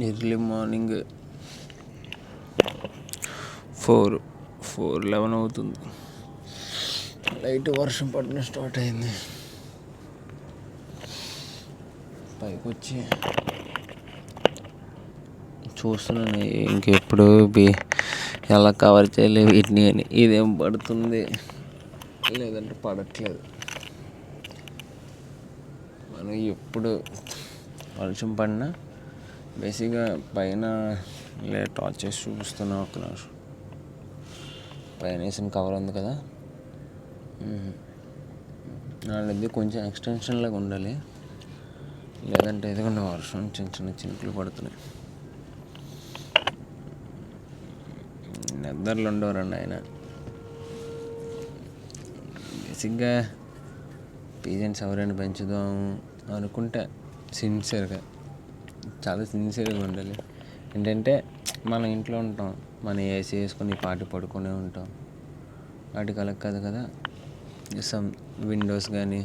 Early morning 4:11 అవుతుంది. Light వర్షం పడడం స్టార్ట్ అయింది. పైకి వచ్చి చూస్తున్నాను ఇంకెప్పుడు ఎలా కవర్ చేయలే వీటిని అని. ఇదేం పడుతుంది లేదంటే పడట్లేదు. మనం ఎప్పుడు వర్షం పడినా బేసిక్గా పైన టార్చ్ చేసి చూపిస్తున్నాం. ఒక నిమిషం. పైన వేసిన కవర్ ఉంది కదా, నాది కొంచెం ఎక్స్టెన్షన్ లాగా ఉండాలి, లేదంటే ఎదుగుండా వర్షం చిన్న చిన్న చినుకులు పడుతున్నాయి. నిద్రలు ఉండవరండి ఆయన. బేసిక్గా పేషెంట్స్ ఎవరైనా పెంచుదాం అనుకుంటే చాలా సిన్సియర్గా ఉండాలి. ఏంటంటే మన ఇంట్లో ఉంటాం, మన ఏసీ వేసుకొని పాటి పడుకునే ఉంటాం. వాటికి అలా కాదు కదా, సమ్ విండోస్ కానీ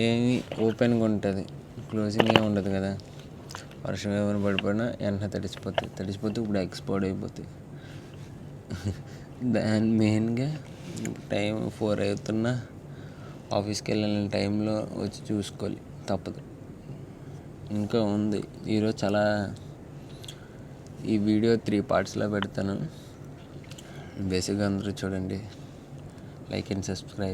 ఏమి ఓపెన్గా ఉంటుంది, క్లోజింగ్ ఏమి ఉండదు కదా. వర్షం ఏమైనా పడిపోయినా వెంటనే తడిసిపోతే ఇప్పుడు ఎక్స్పోర్ట్ అయిపోతాయి. దాని మెయిన్గా టైం 4 అవుతున్నా ఆఫీస్కి వెళ్ళిన టైంలో వచ్చి చూసుకోవాలి, తప్పదు. ఇంకా ఉంది ఈరోజు చాలా. ఈ వీడియో 3 పార్ట్స్లో పెడతాను. బేసిక్గా అందరూ చూడండి, లైక్ అండ్ సబ్స్క్రైబ్.